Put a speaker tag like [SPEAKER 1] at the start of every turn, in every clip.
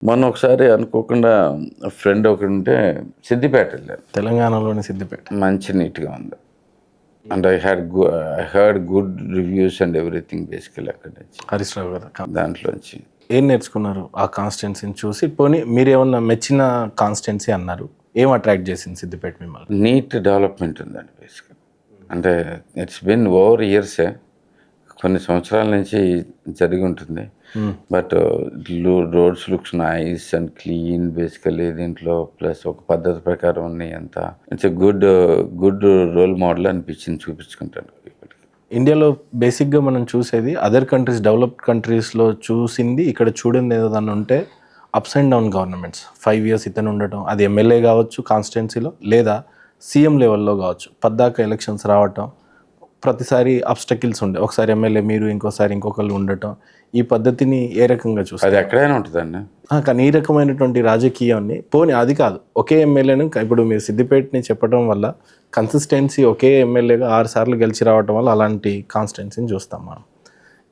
[SPEAKER 1] మొన్న ఒకసారి అనుకోకుండా ఫ్రెండ్ ఒకడుంటే సిద్దిపేట వెళ్ళాను.
[SPEAKER 2] తెలంగాణలోని సిద్దిపేట.
[SPEAKER 1] మంచి నీట్‌గా ఉంది. And I heard good reviews and everything basically అక్కడి నుంచి.
[SPEAKER 2] హరీష్ రావు గారు.
[SPEAKER 1] దాంట్లోంచి.
[SPEAKER 2] ఏం నేర్చుకున్నారు ఆ కాన్స్టిట్యున్సీని చూసి? పోనీ మీరేమన్నా మెచ్చిన కాన్స్టిట్యున్సీ అన్నారు. ఏం అట్రాక్ట్ చేసింది సిద్దిపేట మిమ్మల్ని?
[SPEAKER 1] నీట్ డెవలప్‌మెంట్ ఉందండి బేసికల్లీ. అంటే ఇట్స్ బిన్ ఓవర్ ఇయర్సే. కొన్ని సంవత్సరాల నుంచి జరిగి ఉంటుంది. But roads looks nice and clean basically దీంట్లో. ప్లస్ ఒక పద్ధతి ప్రకారం ఉన్నాయి అంతా. It's a good role model అనిపించింది చూపించుకుంటాను ఇప్పటికి.
[SPEAKER 2] ఇండియాలో బేసిక్గా మనం చూసేది అదర్ కంట్రీస్, డెవలప్డ్ కంట్రీస్లో చూసింది ఇక్కడ చూడండి ఏదన్నా ఉంటే ups and down governments. 5 years ఇతను ఉండటం, అది ఎమ్మెల్యే కావచ్చు కాన్స్టిట్యున్సీలో, లేదా సీఎం లెవెల్లో కావచ్చు. పద్దాక ఎలక్షన్స్ రావటం, ప్రతిసారి అబ్స్టకిల్స్ ఉండే, ఒకసారి ఎమ్మెల్యే మీరు, ఇంకోసారి ఇంకొకళ్ళు ఉండటం. ఈ పద్ధతిని ఏ రకంగా చూస్తారు?
[SPEAKER 1] అది ఎక్కడైనా ఉంటుందండి.
[SPEAKER 2] కానీ ఈ రకమైనటువంటి రాజకీయాన్ని పోనీ అది కాదు, ఒకే ఎమ్మెల్యేను ఇప్పుడు మీరు సిద్దిపేటని చెప్పడం వల్ల కన్సిస్టెన్సీ ఒకే ఎమ్మెల్యేగా 6 సార్లు గెలిచి రావటం వల్ల అలాంటి కాన్స్టిట్యున్సీని చూస్తాం మనం.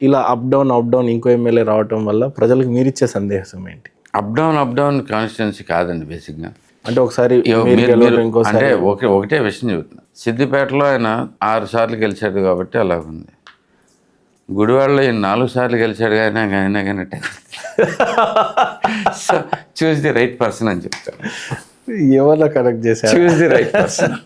[SPEAKER 2] ఇలా అప్ డౌన్ ఇంకో ఎమ్మెల్యే రావటం వల్ల ప్రజలకు మీరిచ్చే సందేశం ఏంటి?
[SPEAKER 1] అప్ డౌన్ కాన్స్టిట్యున్సీ కాదండి బేసిక్గా.
[SPEAKER 2] అంటే ఒకసారి
[SPEAKER 1] అంటే ఒకటే విషయం చెబుతున్నా. సిద్దిపేటలో ఆయన 6 సార్లు గెలిచాడు కాబట్టి అలాగుంది. గుడివాడలో ఈయన 4 సార్లు గెలిచాడు కానీ so choose the right person అని చెప్తాను.
[SPEAKER 2] ఎవరో కరెక్ట్ చేశారు.
[SPEAKER 1] Choose the right person.